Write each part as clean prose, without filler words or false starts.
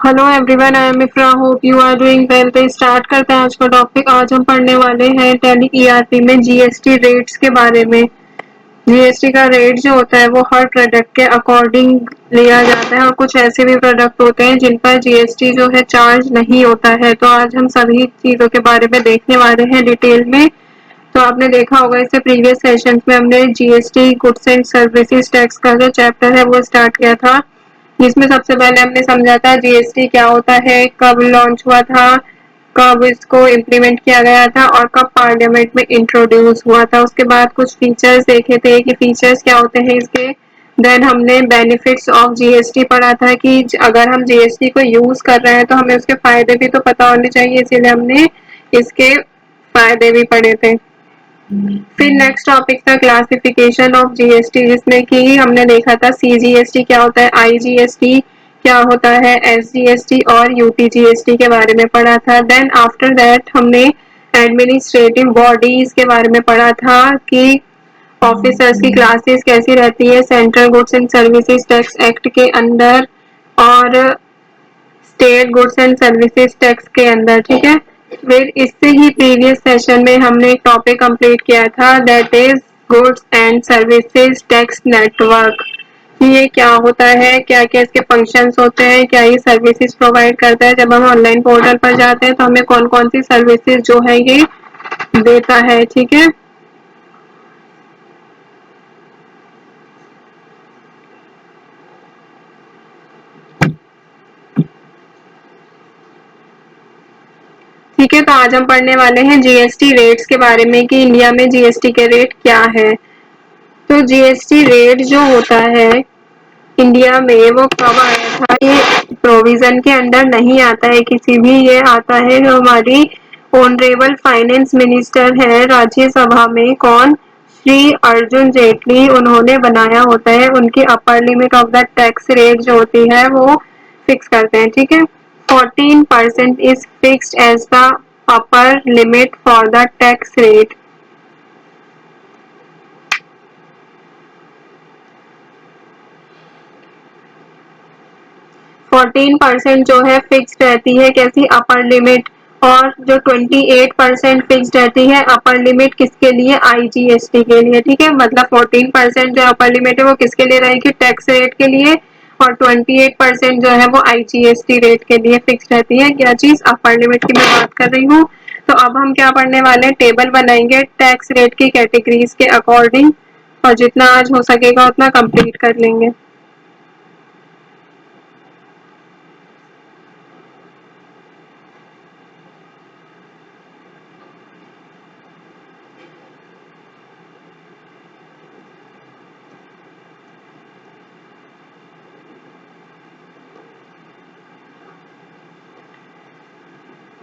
Hello everyone, I am Ifra, hope you are doing well. तो start करते हैं आज का टॉपिक। आज हम पढ़ने वाले हैं टैली ईआरपी में जीएसटी रेट्स के बारे में। जीएसटी का रेट जो होता है वो हर प्रोडक्ट के अकॉर्डिंग लिया जाता है और कुछ ऐसे भी प्रोडक्ट होते हैं जिन पर जीएसटी जो है चार्ज नहीं होता है। तो आज हम सभी चीज़ों के बारे में देखने वाले हैं डिटेल में। तो आपने देखा होगा इससे प्रीवियस सेशंस में हमने GST goods and services tax का जो चैप्टर है वो स्टार्ट किया था, जिसमें सबसे पहले हमने समझा था जीएसटी क्या होता है, कब लॉन्च हुआ था, कब इसको इम्प्लीमेंट किया गया था और कब पार्लियामेंट में इंट्रोड्यूस हुआ था। उसके बाद कुछ फीचर्स देखे थे कि फीचर्स क्या होते हैं इसके। देन हमने बेनिफिट्स ऑफ जीएसटी पढ़ा था कि अगर हम जीएसटी को यूज कर रहे हैं तो हमें उसके फायदे भी तो पता होने चाहिए, इसीलिए हमने इसके फायदे भी पढ़े थे। फिर नेक्स्ट टॉपिक था क्लासिफिकेशन ऑफ जीएसटी, जिसमें कि हमने देखा था सीजीएसटी क्या होता है, आईजीएसटी क्या होता है, एसजीएसटी और यूटीजीएसटी के बारे में पढ़ा था। देन आफ्टर दैट हमने एडमिनिस्ट्रेटिव बॉडीज के बारे में पढ़ा था कि ऑफिसर्स की क्लासेस कैसी रहती है central goods and services tax act के अंदर और state goods and services tax के अंदर। ठीक है, फिर इससे ही प्रीवियस सेशन में हमने एक टॉपिक कंप्लीट किया था, that is goods and services tax network. ये क्या होता है, क्या क्या इसके फंक्शंस होते हैं, क्या ये सर्विसेज प्रोवाइड करता है। जब हम ऑनलाइन पोर्टल पर जाते हैं तो हमें कौन कौन सी सर्विसेज जो है ये देता है। ठीक है, ठीक है। तो आज हम पढ़ने वाले हैं जीएसटी रेट्स के बारे में कि इंडिया में जीएसटी के रेट क्या है। तो जीएसटी रेट जो होता है इंडिया में वो कब आया था, ये प्रोविजन के अंडर नहीं आता है किसी भी, ये आता है जो हमारी ऑनरेबल फाइनेंस मिनिस्टर है राज्यसभा में, कौन, श्री अर्जुन जेटली, उन्होंने बनाया होता है। उनकी upper limit of the tax rate जो होती है वो फिक्स करते हैं। ठीक है, 14% is fixed as the upper limit for the tax rate. 14% जो है फिक्स रहती है, कैसी, अपर लिमिट। और जो 28% फिक्स रहती है अपर लिमिट किसके लिए, आईजीएसटी के लिए। ठीक है, मतलब 14% जो अपर लिमिट है वो किसके लिए रहेगी, टैक्स रेट के लिए, और 28% जो है वो आईजीएसटी रेट के लिए फिक्स रहती है। क्या चीज, अपर लिमिट की मैं बात कर रही हूँ। तो अब हम क्या पढ़ने वाले हैं, टेबल बनाएंगे टैक्स रेट की कैटेगरीज के अकॉर्डिंग, और जितना आज हो सकेगा उतना कंप्लीट कर लेंगे।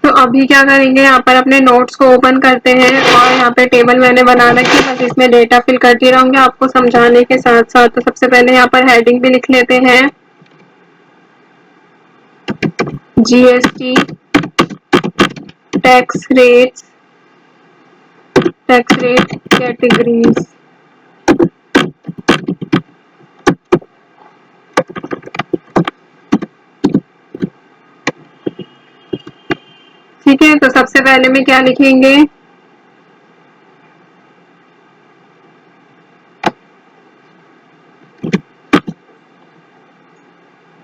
तो अभी क्या करेंगे, यहाँ पर अपने नोट्स को ओपन करते हैं और यहाँ पे टेबल मैंने बना रखी है, बस इसमें डेटा फिल करती रहूंगी आपको समझाने के साथ साथ। तो सबसे पहले यहाँ पर हेडिंग भी लिख लेते हैं, GST tax rates, tax rate categories. ठीक है, तो सबसे पहले में क्या लिखेंगे,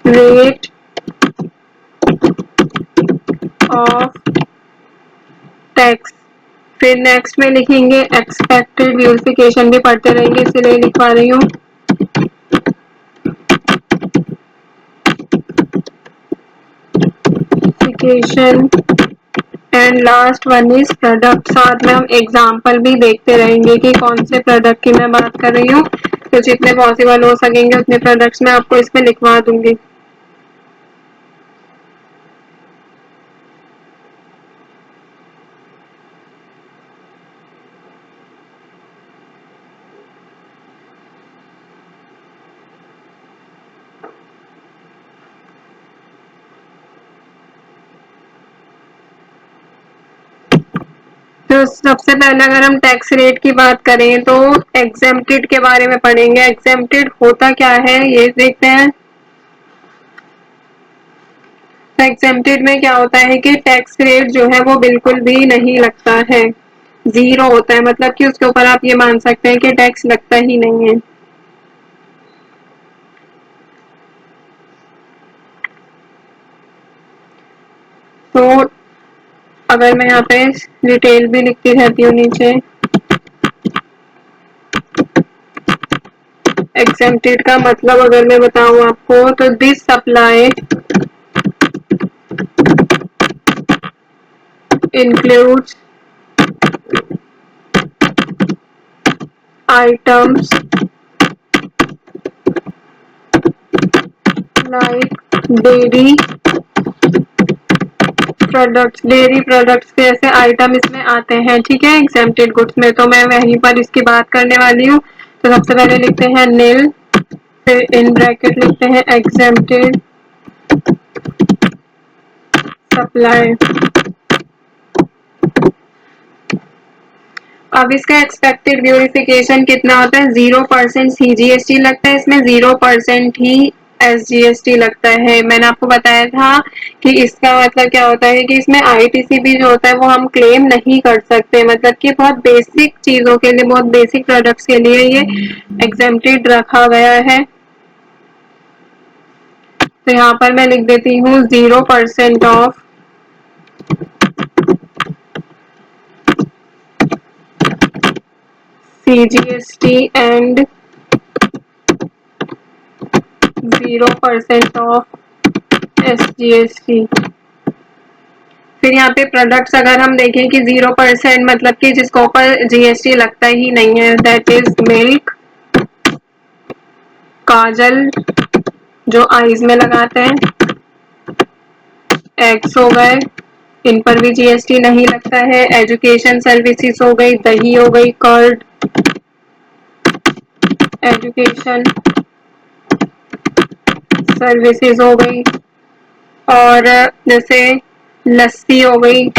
रेट ऑफ टैक्स। फिर नेक्स्ट में लिखेंगे एक्सपेक्टेड, व्यूरिफिकेशन भी पढ़ते रहेंगे इसीलिए लिख पा रही हूँ, and last one is product. साथ में हम एग्जाम्पल भी देखते रहेंगे कि कौन से प्रोडक्ट की मैं बात कर रही हूँ। तो जितने पॉसिबल हो सकेंगे उतने प्रोडक्ट्स मैं आपको इसमें लिखवा दूंगी। तो सबसे पहले अगर हम टैक्स रेट की बात करें तो एग्जेम्प्टेड के बारे में पढ़ेंगे। एग्जेम्प्टेड होता क्या है ये देखते हैं। एग्जेम्प्टेड में क्या होता है कि टैक्स रेट जो है वो बिल्कुल भी नहीं लगता है, जीरो होता है, मतलब कि उसके ऊपर आप ये मान सकते हैं कि टैक्स लगता ही नहीं है। तो अगर मैं यहाँ पे डिटेल भी लिखती रहती हूँ नीचे, एग्जेम्प्टेड का मतलब अगर मैं बताऊँ आपको तो this supply includes items like dairy products, dairy products के ऐसे आइटम इसमें आते हैं, ठीक है, एग्जेम्प्टेड गुड्स में। तो मैं वहीं पर इसकी बात करने वाली हूँ। तो सबसे पहले लिखते हैं नील, फिर इन ब्रैकेट लिखते हैं एग्जेम्प्टेड सप्लाई। अब इसका एक्सपेक्टेड ब्यूरिफिकेशन कितना होता है, 0% CGST लगता है इसमें, 0% ही SGST लगता है। मैंने आपको बताया था कि इसका मतलब क्या होता है कि इसमें ITC भी जो होता है वो हम क्लेम नहीं कर सकते, मतलब कि बहुत बेसिक चीजों के लिए, बहुत बेसिक प्रोडक्ट्स के लिए ये एग्जेम्प्टेड रखा गया है। तो यहाँ पर मैं लिख देती हूँ 0% of CGST and 0% of SGST। फिर यहाँ पे प्रोडक्ट्स अगर हम देखें कि 0% मतलब कि जिसके ऊपर GST लगता ही नहीं है, दैट इज मिल्क, काजल जो आईज में लगाते हैं, एग्स हो गए, इन पर भी GST नहीं लगता है, एजुकेशन सर्विसेज हो गई, दही हो गई, कर्ड एजुकेशन सर्विसेज हो गई, और जैसे लस्सी हो गई,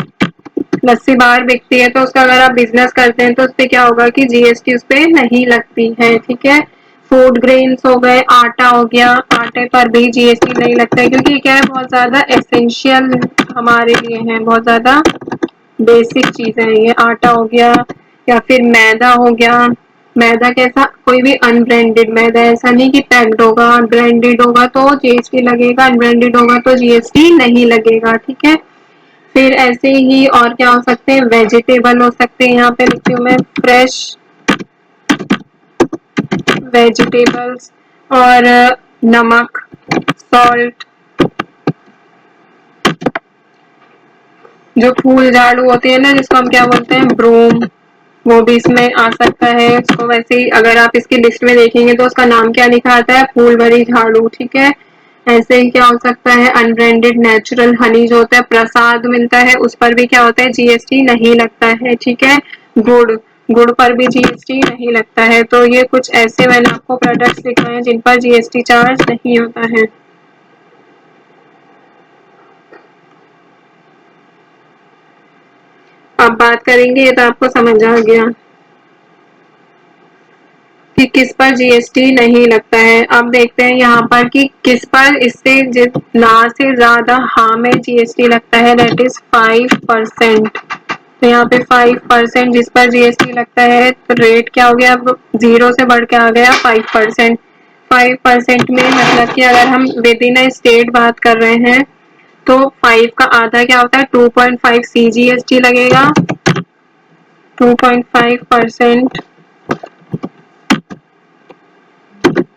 लस्सी बाहर बिकती है तो उसका अगर आप बिजनेस करते हैं तो उस पर क्या होगा कि GST उस पर नहीं लगती है, ठीक है। फूड ग्रेन्स हो गए, आटा हो गया, आटे पर भी GST नहीं लगता है, क्योंकि क्या है, बहुत ज्यादा एसेंशियल हमारे लिए है, बहुत ज्यादा बेसिक चीज है ये। आटा हो गया या फिर मैदा हो गया, मैदा कैसा, कोई भी अनब्रांडेड मैदा, ऐसा नहीं कि पैक्ड होगा, ब्रांडेड होगा तो GST लगेगा, अनब्रांडेड होगा तो GST नहीं लगेगा, ठीक है। फिर ऐसे ही और क्या हो सकते हैं, वेजिटेबल हो सकते हैं, यहाँ पे लिखती हूँ मैं फ्रेश वेजिटेबल्स, और नमक, सॉल्ट, जो फूल झाड़ू होती है ना जिसको हम क्या बोलते हैं, ब्रोम, वो भी इसमें आ सकता है। उसको वैसे ही अगर आप इसकी लिस्ट में देखेंगे तो उसका नाम क्या लिखा आता है, फूल भरी झाड़ू, ठीक है। ऐसे ही क्या हो सकता है, अनब्रांडेड नेचुरल हनी जो होता है, प्रसाद मिलता है, उस पर भी क्या होता है, GST नहीं लगता है, ठीक है। गुड़, गुड़ पर भी GST नहीं लगता है। तो ये कुछ ऐसे मैंने आपको प्रोडक्ट्स लिखे हैं जिन पर GST चार्ज नहीं होता है। अब बात करेंगे, ये तो आपको समझ आ गया कि किस पर GST नहीं लगता है। अब देखते हैं यहाँ पर कि किस पर इससे जितना से ज्यादा हाँ में GST लगता है, दैट इज 5%। तो यहाँ पे 5% जिस पर GST लगता है, तो रेट क्या हो गया, अब 0 से बढ़ के आ गया 5%। 5% में मतलब कि अगर हम विद इन अ स्टेट बात कर रहे हैं तो 5 का आधा क्या होता है, 2.5 CGST लगेगा। 2.5%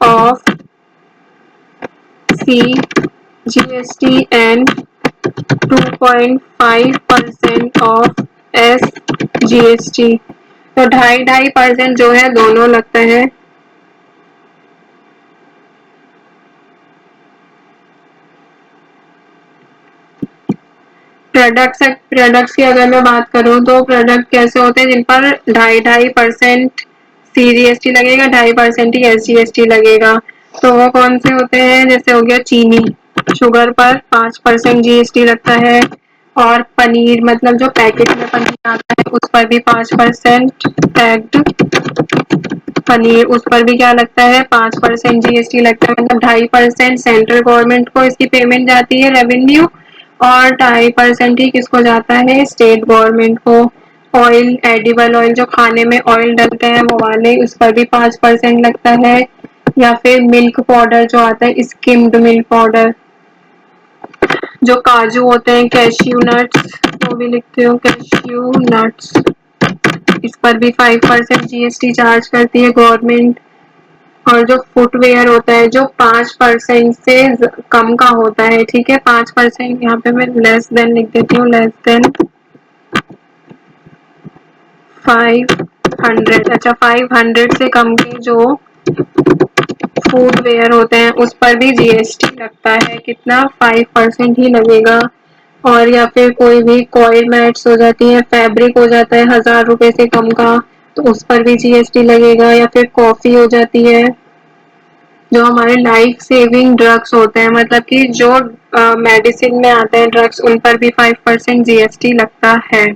of CGST and 2.5% of SGST। तो 2.5% जो है दोनों लगता है। प्रोडक्ट्स की अगर मैं बात करूं तो प्रोडक्ट कैसे होते हैं जिन पर 2.5% CGST लगेगा, 2.5% ही SGST लगेगा। तो वो कौन से होते हैं, जैसे हो गया चीनी, शुगर पर 5% GST लगता है, और पनीर मतलब जो पैकेट में पनीर आता है उस पर भी 5%, पैक्ड पनीर उस पर भी क्या लगता है, 5% GST लगता है। मतलब 2.5% सेंट्रल गवर्नमेंट को इसकी पेमेंट जाती है, रेवेन्यू, और 2.5% ही किसको जाता है, स्टेट गवर्नमेंट को। ऑयल, एडिबल ऑयल जो खाने में ऑयल डलते हैं वो वाले, उस पर भी 5% लगता है। या फिर मिल्क पाउडर जो आता है, स्किम्ड मिल्क पाउडर, जो काजू होते हैं, कैश्यू नट्स, वो भी लिखते हो कैश्यू नट्स, इस पर भी 5% जीएसटी चार्ज करती है गवर्नमेंट। और जो फुटवेयर होता है जो 5% से कम का होता है, ठीक है, 5%, यहाँ पे मैं लेस देन लिख देती हूँ, लेस देन 500, अच्छा 500 से कम के जो फुटवेयर होते हैं उस पर भी जीएसटी लगता है, कितना, 5% ही लगेगा। और या फिर कोई भी कॉइल मैट्स हो जाती है, फैब्रिक हो जाता है 1000 रुपए से कम का, तो उस पर भी जीएसटी लगेगा। या फिर कॉफी हो जाती है, जो हमारे लाइफ सेविंग ड्रग्स होते हैं, मतलब कि जो मेडिसिन में आते हैं ड्रग्स, उन पर भी 5% जीएसटी लगता है।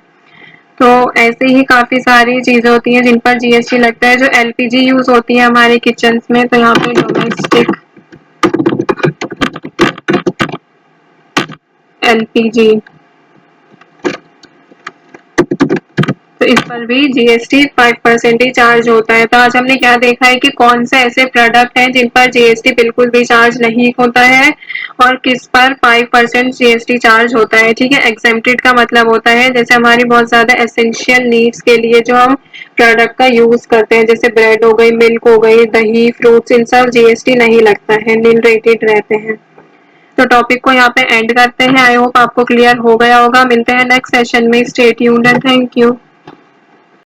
तो ऐसे ही काफी सारी चीजें होती हैं जिन पर जीएसटी लगता है। जो एलपीजी यूज होती है हमारे किचन में, तो यहाँ पे डोमेस्टिक एलपीजी, तो इस पर भी जीएसटी 5% ही चार्ज होता है। तो आज हमने क्या देखा है कि कौन से ऐसे प्रोडक्ट हैं जिन पर जीएसटी बिल्कुल भी चार्ज नहीं होता है और किस पर 5% जीएसटी चार्ज होता है, ठीक है। एग्जेम्प्टेड का मतलब होता है जैसे हमारी बहुत ज्यादा एसेंशियल नीड्स के लिए जो हम प्रोडक्ट का यूज करते हैं, जैसे ब्रेड हो गई, मिल्क हो गई, दही, फ्रूट्स, इन सब जीएसटी नहीं लगता है, नील रेटेड रहते हैं। तो टॉपिक को यहाँ पे एंड करते हैं। आई होप आपको क्लियर हो गया होगा। मिलते हैं नेक्स्ट सेशन में। Stay tuned and thank you.